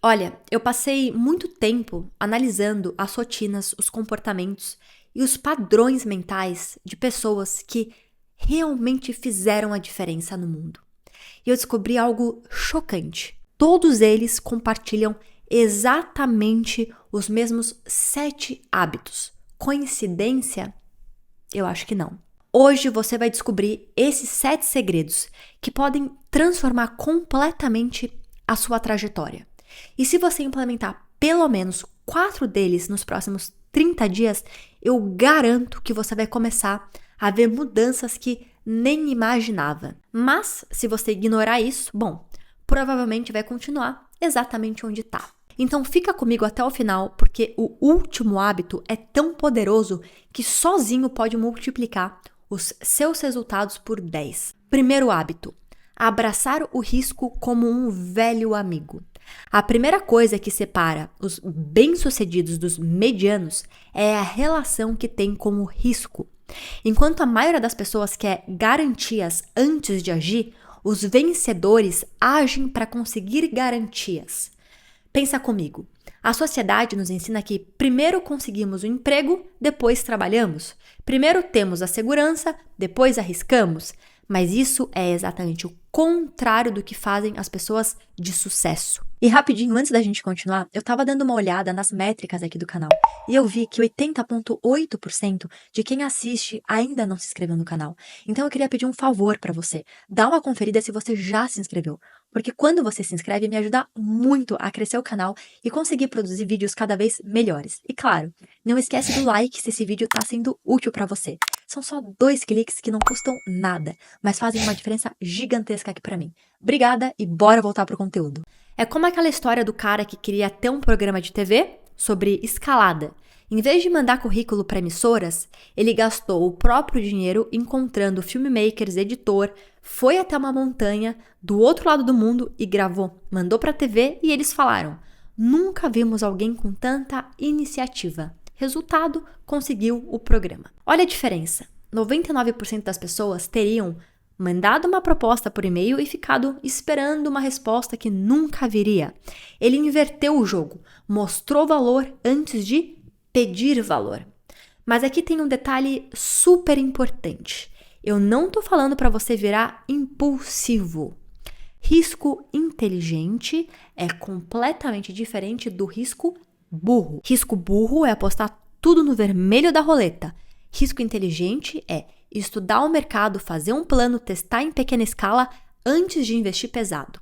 Olha, eu passei muito tempo analisando as rotinas, os comportamentos e os padrões mentais de pessoas que realmente fizeram a diferença no mundo. E eu descobri algo chocante. Todos eles compartilham exatamente os mesmos 7 hábitos. Coincidência? Eu acho que não. Hoje você vai descobrir esses 7 segredos que podem transformar completamente a sua trajetória. E se você implementar pelo menos 4 deles nos próximos 30 dias, eu garanto que você vai começar a ver mudanças que nem imaginava. Mas, se você ignorar isso, bom, provavelmente vai continuar exatamente onde está. Então fica comigo até o final, porque o último hábito é tão poderoso que sozinho pode multiplicar os seus resultados por 10. Primeiro hábito: abraçar o risco como um velho amigo. A primeira coisa que separa os bem-sucedidos dos medianos é a relação que tem com o risco. Enquanto a maioria das pessoas quer garantias antes de agir, os vencedores agem para conseguir garantias. Pensa comigo. A sociedade nos ensina que primeiro conseguimos o emprego, depois trabalhamos. Primeiro temos a segurança, depois arriscamos. Mas isso é exatamente o contrário do que fazem as pessoas de sucesso. E rapidinho, antes da gente continuar, eu tava dando uma olhada nas métricas aqui do canal e eu vi que 80,8% de quem assiste ainda não se inscreveu no canal. Então eu queria pedir um favor pra você. Dá uma conferida se você já se inscreveu, porque quando você se inscreve me ajuda muito a crescer o canal e conseguir produzir vídeos cada vez melhores. E claro, não esquece do like se esse vídeo tá sendo útil pra você. São só 2 cliques que não custam nada, mas fazem uma diferença gigantesca aqui pra mim. Obrigada e bora voltar pro conteúdo. É como aquela história do cara que queria ter um programa de TV sobre escalada. Em vez de mandar currículo para emissoras, ele gastou o próprio dinheiro encontrando filmmakers, editor, foi até uma montanha do outro lado do mundo e gravou. Mandou para a TV e eles falaram: "Nunca vimos alguém com tanta iniciativa." Resultado, conseguiu o programa. Olha a diferença. 99% das pessoas teriam mandado uma proposta por e-mail e ficado esperando uma resposta que nunca viria. Ele inverteu o jogo, mostrou valor antes de pedir valor. Mas aqui tem um detalhe super importante. Eu não tô falando para você virar impulsivo. Risco inteligente é completamente diferente do risco burro. Risco burro é apostar tudo no vermelho da roleta. Risco inteligente é estudar o mercado, fazer um plano, testar em pequena escala antes de investir pesado.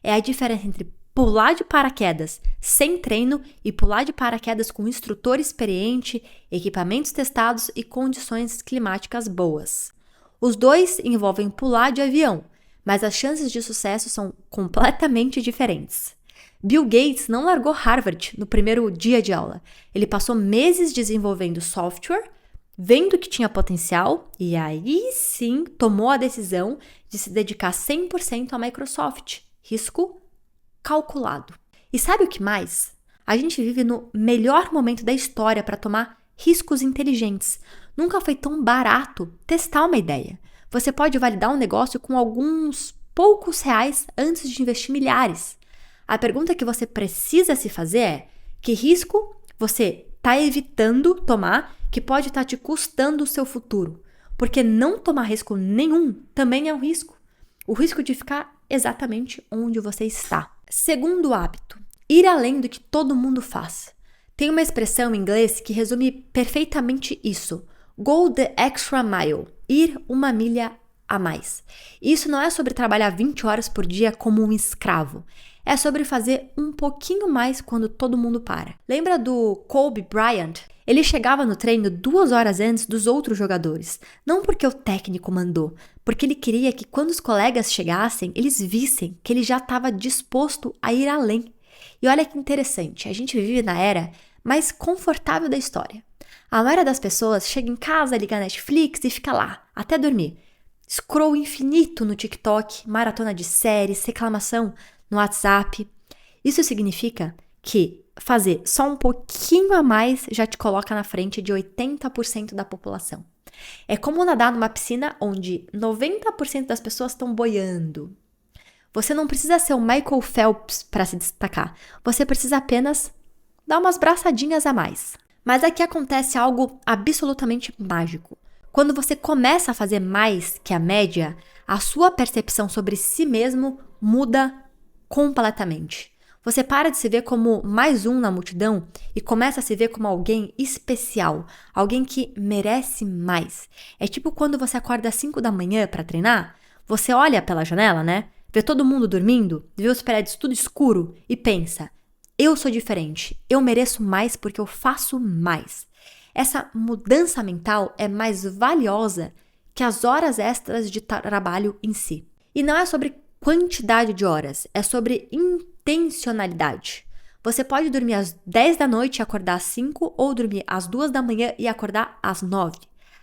É a diferença entre pular de paraquedas sem treino e pular de paraquedas com um instrutor experiente, equipamentos testados e condições climáticas boas. Os dois envolvem pular de avião, mas as chances de sucesso são completamente diferentes. Bill Gates não largou Harvard no primeiro dia de aula. Ele passou meses desenvolvendo software, vendo que tinha potencial e aí sim tomou a decisão de se dedicar 100% à Microsoft. Risco calculado. E sabe o que mais? A gente vive no melhor momento da história para tomar riscos inteligentes. Nunca foi tão barato testar uma ideia. Você pode validar um negócio com alguns poucos reais antes de investir milhares. A pergunta que você precisa se fazer é: que risco você está evitando tomar que pode estar te custando o seu futuro? Porque não tomar risco nenhum também é um risco. O risco de ficar exatamente onde você está. Segundo hábito: ir além do que todo mundo faz. Tem uma expressão em inglês que resume perfeitamente isso. Go the extra mile. Ir uma milha a mais. Isso não é sobre trabalhar 20 horas por dia como um escravo. É sobre fazer um pouquinho mais quando todo mundo para. Lembra do Kobe Bryant? Ele chegava no treino 2 horas antes dos outros jogadores. Não porque o técnico mandou, porque ele queria que quando os colegas chegassem, eles vissem que ele já estava disposto a ir além. E olha que interessante, a gente vive na era mais confortável da história. A maioria das pessoas chega em casa, liga a Netflix e fica lá, até dormir. Scroll infinito no TikTok, maratona de séries, reclamação no WhatsApp. Isso significa que fazer só um pouquinho a mais já te coloca na frente de 80% da população. É como nadar numa piscina onde 90% das pessoas estão boiando. Você não precisa ser o Michael Phelps para se destacar. Você precisa apenas dar umas braçadinhas a mais. Mas aqui acontece algo absolutamente mágico. Quando você começa a fazer mais que a média, a sua percepção sobre si mesmo muda completamente. Você para de se ver como mais um na multidão e começa a se ver como alguém especial, alguém que merece mais. É tipo quando você acorda às 5 da manhã para treinar, você olha pela janela, né? Vê todo mundo dormindo, vê os prédios tudo escuro e pensa: eu sou diferente, eu mereço mais porque eu faço mais. Essa mudança mental é mais valiosa que as horas extras de trabalho em si. E não é sobre quantidade de horas, é sobre intencionalidade. Você pode dormir às 10 da noite e acordar às 5, ou dormir às 2 da manhã e acordar às 9.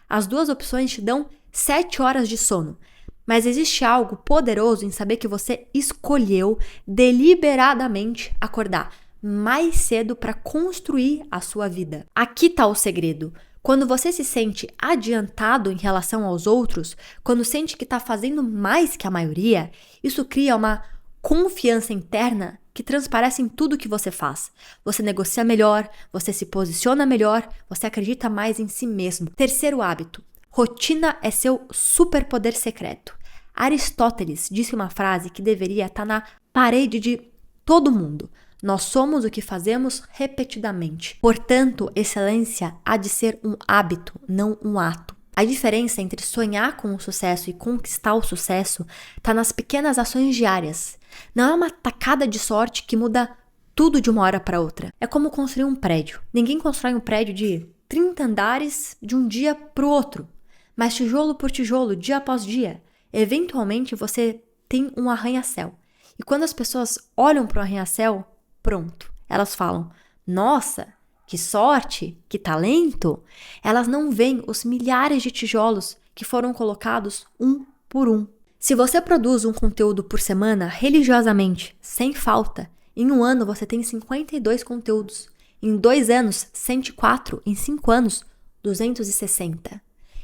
As duas opções te dão 7 horas de sono. Mas existe algo poderoso em saber que você escolheu deliberadamente acordar mais cedo para construir a sua vida. Aqui está o segredo. Quando você se sente adiantado em relação aos outros, quando sente que está fazendo mais que a maioria, isso cria uma confiança interna que transparece em tudo que você faz. Você negocia melhor, você se posiciona melhor, você acredita mais em si mesmo. Terceiro hábito: rotina é seu superpoder secreto. Aristóteles disse uma frase que deveria estar na parede de todo mundo. Nós somos o que fazemos repetidamente. Portanto, excelência há de ser um hábito, não um ato. A diferença entre sonhar com o sucesso e conquistar o sucesso está nas pequenas ações diárias. Não é uma tacada de sorte que muda tudo de uma hora para outra. É como construir um prédio. Ninguém constrói um prédio de 30 andares de um dia para o outro. Mas tijolo por tijolo, dia após dia, eventualmente você tem um arranha-céu. E quando as pessoas olham para o arranha-céu, pronto, elas falam: nossa, que sorte, que talento. Elas não veem os milhares de tijolos que foram colocados um por um. Se você produz um conteúdo por semana religiosamente, sem falta, em um ano você tem 52 conteúdos. Em 2 anos, 104. Em 5 anos, 260.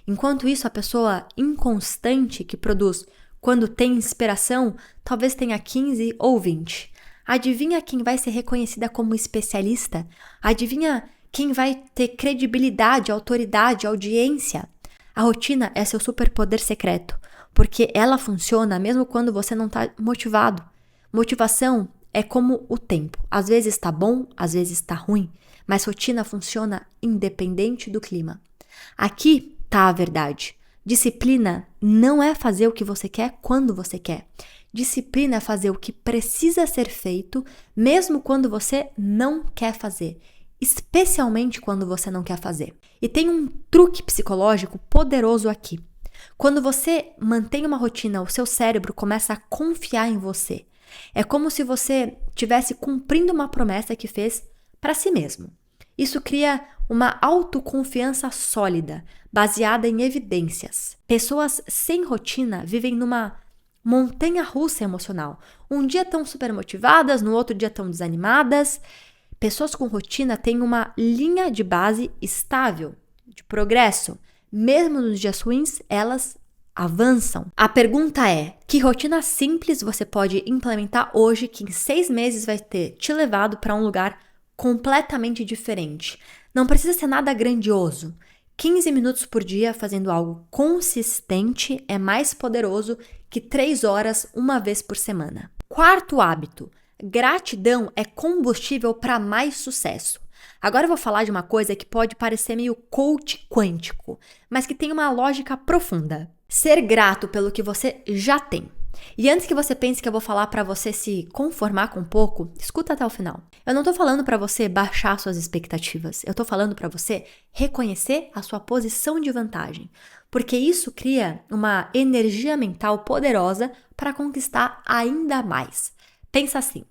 Enquanto isso, a pessoa inconstante que produz quando tem inspiração, talvez tenha 15 ou 20. Adivinha quem vai ser reconhecida como especialista? Adivinha quem vai ter credibilidade, autoridade, audiência? A rotina é seu superpoder secreto, porque ela funciona mesmo quando você não está motivado. Motivação é como o tempo. Às vezes está bom, às vezes está ruim, mas rotina funciona independente do clima. Aqui está a verdade. Disciplina não é fazer o que você quer quando você quer. Disciplina é fazer o que precisa ser feito, mesmo quando você não quer fazer, especialmente quando você não quer fazer. E tem um truque psicológico poderoso aqui. Quando você mantém uma rotina, o seu cérebro começa a confiar em você. É como se você estivesse cumprindo uma promessa que fez para si mesmo. Isso cria uma autoconfiança sólida, baseada em evidências. Pessoas sem rotina vivem numa montanha-russa emocional. Um dia estão super motivadas, no outro dia estão desanimadas. Pessoas com rotina têm uma linha de base estável, de progresso. Mesmo nos dias ruins, elas avançam. A pergunta é: que rotina simples você pode implementar hoje que em 6 meses vai ter te levado para um lugar completamente diferente? Não precisa ser nada grandioso. 15 minutos por dia fazendo algo consistente é mais poderoso que 3 horas uma vez por semana. Quarto hábito: gratidão é combustível para mais sucesso. Agora eu vou falar de uma coisa que pode parecer meio coach quântico, mas que tem uma lógica profunda. Ser grato pelo que você já tem. E antes que você pense que eu vou falar para você se conformar com pouco, escuta até o final. Eu não tô falando para você baixar suas expectativas. Eu tô falando para você reconhecer a sua posição de vantagem, porque isso cria uma energia mental poderosa para conquistar ainda mais. Pensa assim: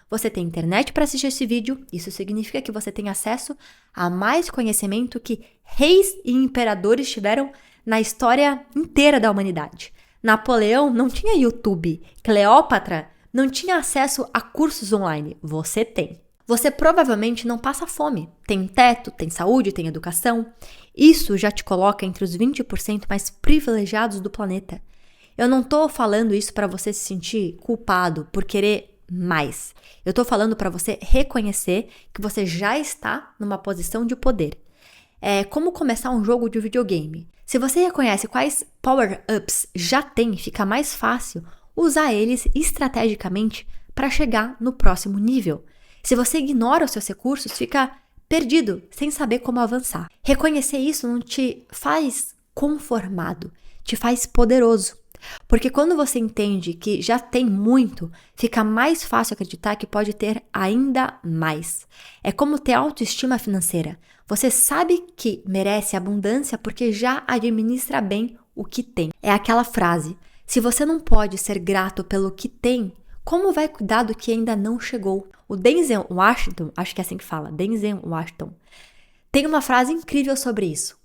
você tem internet para assistir esse vídeo, isso significa que você tem acesso a mais conhecimento que reis e imperadores tiveram na história inteira da humanidade. Napoleão não tinha YouTube, Cleópatra não tinha acesso a cursos online, você tem. Você provavelmente não passa fome, tem teto, tem saúde, tem educação. Isso já te coloca entre os 20% mais privilegiados do planeta. Eu não tô falando isso para você se sentir culpado por querer mais. Eu tô falando para você reconhecer que você já está numa posição de poder. É como começar um jogo de videogame. Se você reconhece quais power-ups já tem, fica mais fácil usar eles estrategicamente para chegar no próximo nível. Se você ignora os seus recursos, fica perdido, sem saber como avançar. Reconhecer isso não te faz conformado, te faz poderoso. Porque quando você entende que já tem muito, fica mais fácil acreditar que pode ter ainda mais. É como ter autoestima financeira. Você sabe que merece abundância porque já administra bem o que tem. É aquela frase: se você não pode ser grato pelo que tem, como vai cuidar do que ainda não chegou? O Denzel Washington, acho que é assim que fala, Denzel Washington, tem uma frase incrível sobre isso.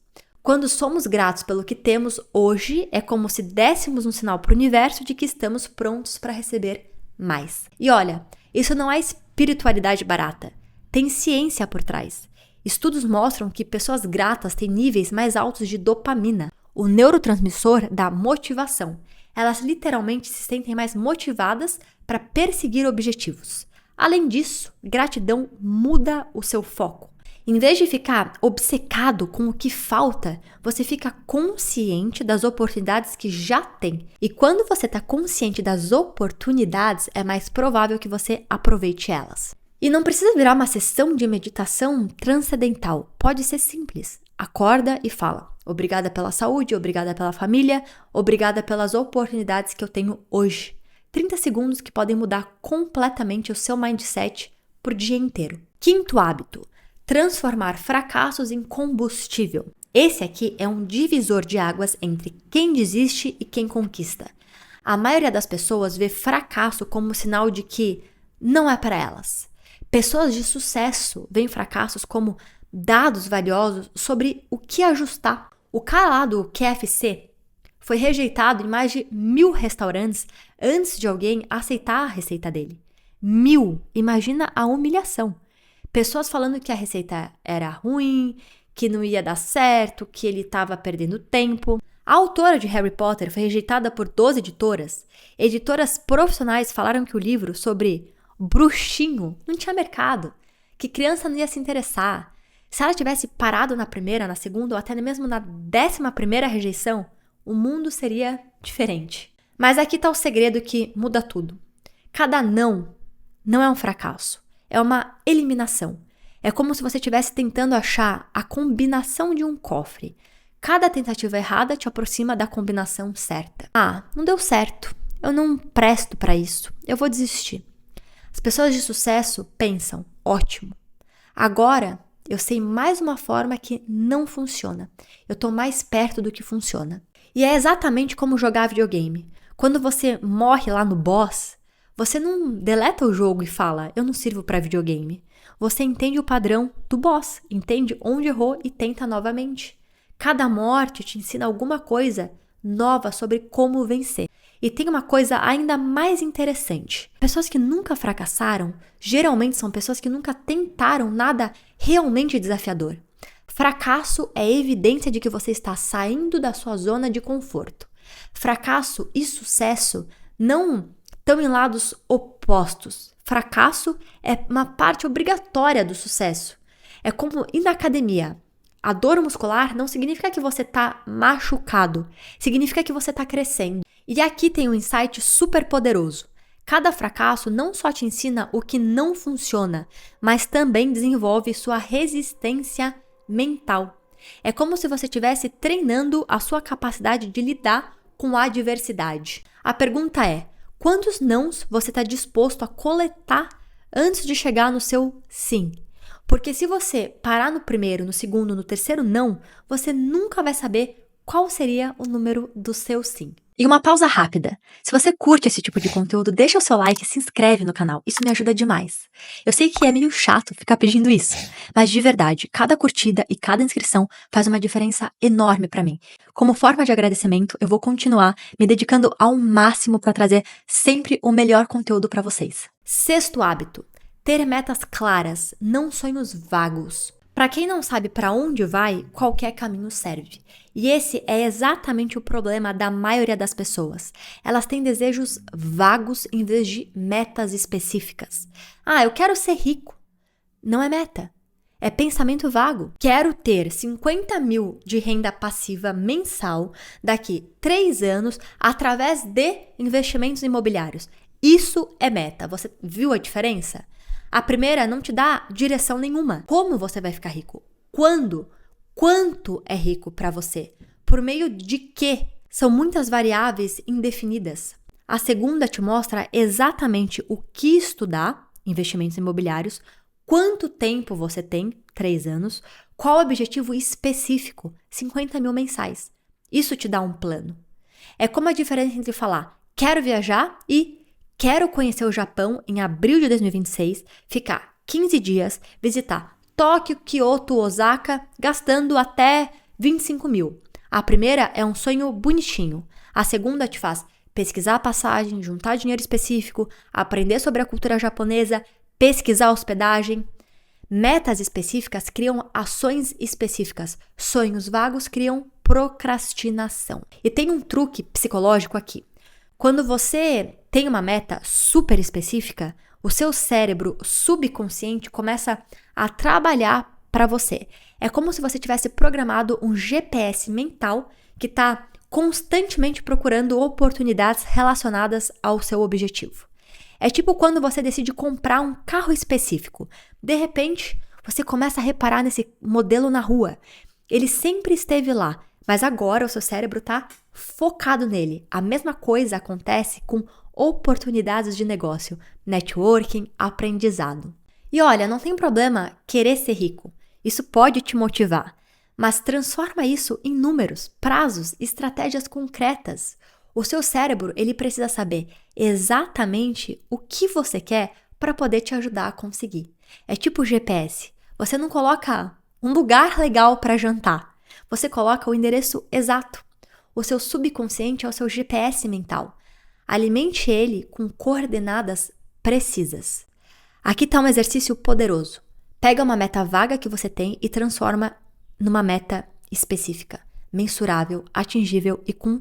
Quando somos gratos pelo que temos hoje, é como se dessemos um sinal para o universo de que estamos prontos para receber mais. E olha, isso não é espiritualidade barata, tem ciência por trás. Estudos mostram que pessoas gratas têm níveis mais altos de dopamina, o neurotransmissor da motivação. Elas literalmente se sentem mais motivadas para perseguir objetivos. Além disso, gratidão muda o seu foco. Em vez de ficar obcecado com o que falta, você fica consciente das oportunidades que já tem. E quando você está consciente das oportunidades, é mais provável que você aproveite elas. E não precisa virar uma sessão de meditação transcendental. Pode ser simples. Acorda e fala: obrigada pela saúde, obrigada pela família, obrigada pelas oportunidades que eu tenho hoje. 30 segundos que podem mudar completamente o seu mindset por dia inteiro. Quinto hábito: transformar fracassos em combustível. Esse aqui é um divisor de águas entre quem desiste e quem conquista. A maioria das pessoas vê fracasso como sinal de que não é para elas. Pessoas de sucesso veem fracassos como dados valiosos sobre o que ajustar. O cara lá do KFC foi rejeitado em mais de 1.000 restaurantes antes de alguém aceitar a receita dele. 1.000! Imagina a humilhação. Pessoas falando que a receita era ruim, que não ia dar certo, que ele estava perdendo tempo. A autora de Harry Potter foi rejeitada por 12 editoras. Editoras profissionais falaram que o livro sobre bruxinho não tinha mercado, que criança não ia se interessar. Se ela tivesse parado na primeira, na segunda ou até mesmo na 11ª rejeição, o mundo seria diferente. Mas aqui está o segredo que muda tudo. Cada não é um fracasso. É uma eliminação. É como se você estivesse tentando achar a combinação de um cofre. Cada tentativa errada te aproxima da combinação certa. Ah, não deu certo. Eu não presto para isso. Eu vou desistir. As pessoas de sucesso pensam: ótimo. Agora eu sei mais uma forma que não funciona. Eu estou mais perto do que funciona. E é exatamente como jogar videogame. Quando você morre lá no boss, você não deleta o jogo e fala: eu não sirvo para videogame. Você entende o padrão do boss, entende onde errou e tenta novamente. Cada morte te ensina alguma coisa nova sobre como vencer. E tem uma coisa ainda mais interessante. Pessoas que nunca fracassaram, geralmente são pessoas que nunca tentaram nada realmente desafiador. Fracasso é evidência de que você está saindo da sua zona de conforto. Fracasso e sucesso não estão em lados opostos. Fracasso é uma parte obrigatória do sucesso. É como ir na academia. A dor muscular não significa que você está machucado, significa que você está crescendo. E aqui tem um insight super poderoso. Cada fracasso não só te ensina o que não funciona, mas também desenvolve sua resistência mental. É como se você estivesse treinando a sua capacidade de lidar com a adversidade. A pergunta é: quantos nãos você está disposto a coletar antes de chegar no seu sim? Porque se você parar no primeiro, no segundo, no terceiro não, você nunca vai saber qual seria o número do seu sim. E uma pausa rápida. Se você curte esse tipo de conteúdo, deixa o seu like e se inscreve no canal. Isso me ajuda demais. Eu sei que é meio chato ficar pedindo isso, mas de verdade, cada curtida e cada inscrição faz uma diferença enorme pra mim. Como forma de agradecimento, eu vou continuar me dedicando ao máximo para trazer sempre o melhor conteúdo pra vocês. Sexto hábito: ter metas claras, não sonhos vagos. Para quem não sabe para onde vai, qualquer caminho serve. E esse é exatamente o problema da maioria das pessoas. Elas têm desejos vagos em vez de metas específicas. Eu quero ser rico. Não é meta. É pensamento vago. Quero ter 50 mil de renda passiva mensal daqui 3 anos através de investimentos imobiliários. Isso é meta. Você viu a diferença? A primeira não te dá direção nenhuma. Como você vai ficar rico? Quando? Quanto é rico para você? Por meio de quê? São muitas variáveis indefinidas. A segunda te mostra exatamente o que estudar, investimentos imobiliários, quanto tempo você tem, 3 anos, qual o objetivo específico, 50 mil mensais. Isso te dá um plano. É como a diferença entre falar quero viajar e quero conhecer o Japão em abril de 2026, ficar 15 dias, visitar Tóquio, Kyoto, Osaka, gastando até 25 mil. A primeira é um sonho bonitinho. A segunda te faz pesquisar a passagem, juntar dinheiro específico, aprender sobre a cultura japonesa, pesquisar a hospedagem. Metas específicas criam ações específicas. Sonhos vagos criam procrastinação. E tem um truque psicológico aqui. Quando você tem uma meta super específica, o seu cérebro subconsciente começa a trabalhar para você. É como se você tivesse programado um GPS mental que está constantemente procurando oportunidades relacionadas ao seu objetivo. É tipo quando você decide comprar um carro específico. De repente, você começa a reparar nesse modelo na rua. Ele sempre esteve lá, mas agora o seu cérebro está focado nele. A mesma coisa acontece com oportunidades de negócio, networking, aprendizado. E olha, não tem problema querer ser rico. Isso pode te motivar, mas transforma isso em números, prazos, estratégias concretas. O seu cérebro, ele precisa saber exatamente o que você quer para poder te ajudar a conseguir. É tipo GPS. Você não coloca um lugar legal para jantar. Você coloca o endereço exato. O seu subconsciente é o seu GPS mental. Alimente ele com coordenadas precisas. Aqui está um exercício poderoso. Pega uma meta vaga que você tem e transforma numa meta específica, mensurável, atingível e com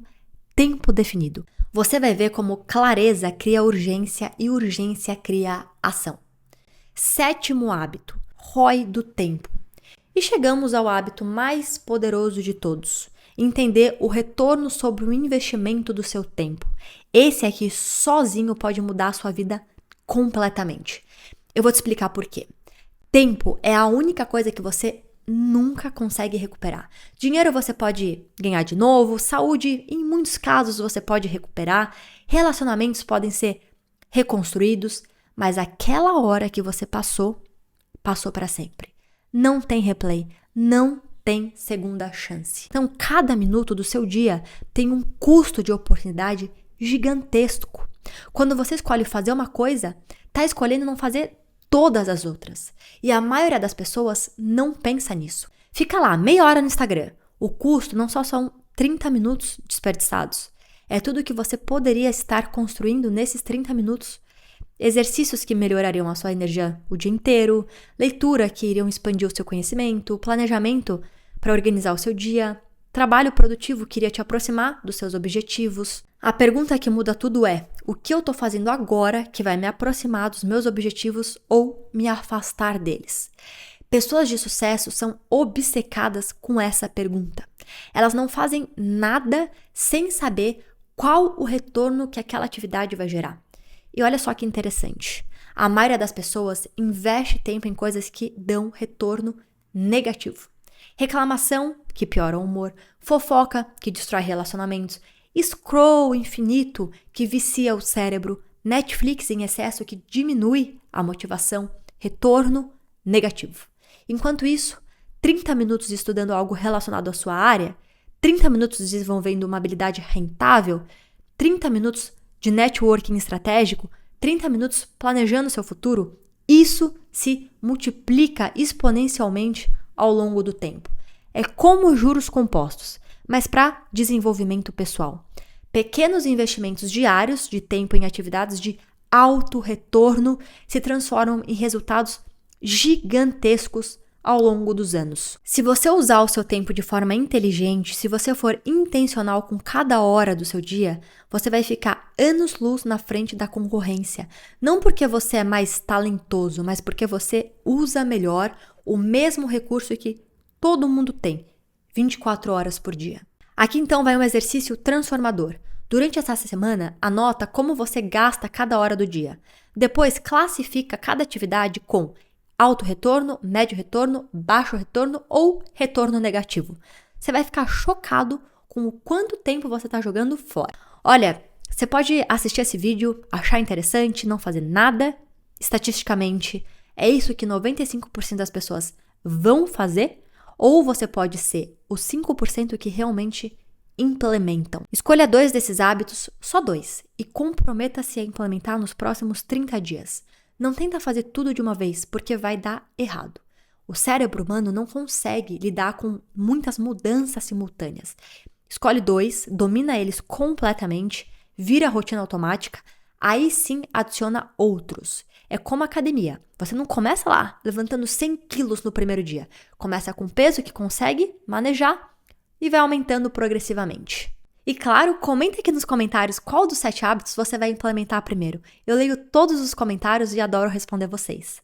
tempo definido. Você vai ver como clareza cria urgência e urgência cria ação. 7º hábito, ROI do tempo. E chegamos ao hábito mais poderoso de todos, entender o retorno sobre o investimento do seu tempo. Esse aqui sozinho pode mudar a sua vida completamente. Eu vou te explicar por quê. Tempo é a única coisa que você nunca consegue recuperar. Dinheiro você pode ganhar de novo, saúde, em muitos casos você pode recuperar, relacionamentos podem ser reconstruídos, mas aquela hora que você passou para sempre. Não tem replay, não tem segunda chance. Então, cada minuto do seu dia tem um custo de oportunidade gigantesco. Quando você escolhe fazer uma coisa, tá escolhendo não fazer todas as outras. E a maioria das pessoas não pensa nisso. Fica lá, meia hora no Instagram. O custo não só são 30 minutos desperdiçados. É tudo que você poderia estar construindo nesses 30 minutos. Exercícios que melhorariam a sua energia o dia inteiro, leitura que iriam expandir o seu conhecimento, planejamento para organizar o seu dia, trabalho produtivo que iria te aproximar dos seus objetivos. A pergunta que muda tudo é: o que eu estou fazendo agora que vai me aproximar dos meus objetivos ou me afastar deles? Pessoas de sucesso são obcecadas com essa pergunta. Elas não fazem nada sem saber qual o retorno que aquela atividade vai gerar. E olha só que interessante. A maioria das pessoas investe tempo em coisas que dão retorno negativo. Reclamação, que piora o humor. Fofoca, que destrói relacionamentos. Scroll infinito, que vicia o cérebro. Netflix em excesso, que diminui a motivação. Retorno negativo. Enquanto isso, 30 minutos estudando algo relacionado à sua área, 30 minutos desenvolvendo uma habilidade rentável, 30 minutos de networking estratégico, 30 minutos planejando seu futuro, isso se multiplica exponencialmente ao longo do tempo. É como juros compostos, mas para desenvolvimento pessoal. Pequenos investimentos diários de tempo em atividades de alto retorno se transformam em resultados gigantescos ao longo dos anos. Se você usar o seu tempo de forma inteligente, se você for intencional com cada hora do seu dia, você vai ficar anos-luz na frente da concorrência. Não porque você é mais talentoso, mas porque você usa melhor o mesmo recurso que todo mundo tem, 24 horas por dia. Aqui então vai um exercício transformador. Durante essa semana, anota como você gasta cada hora do dia. Depois, classifica cada atividade com alto retorno, médio retorno, baixo retorno ou retorno negativo. Você vai ficar chocado com o quanto tempo você está jogando fora. Olha, você pode assistir esse vídeo, achar interessante, não fazer nada. Estatisticamente, é isso que 95% das pessoas vão fazer. Ou você pode ser os 5% que realmente implementam. Escolha 2 desses hábitos, só 2, e comprometa-se a implementar nos próximos 30 dias. Não tenta fazer tudo de uma vez, porque vai dar errado. O cérebro humano não consegue lidar com muitas mudanças simultâneas. Escolhe 2, domina eles completamente, vira a rotina automática, aí sim adiciona outros. É como academia. Você não começa lá levantando 100 quilos no primeiro dia. Começa com peso que consegue manejar e vai aumentando progressivamente. E claro, comenta aqui nos comentários qual dos 7 hábitos você vai implementar primeiro. Eu leio todos os comentários e adoro responder vocês.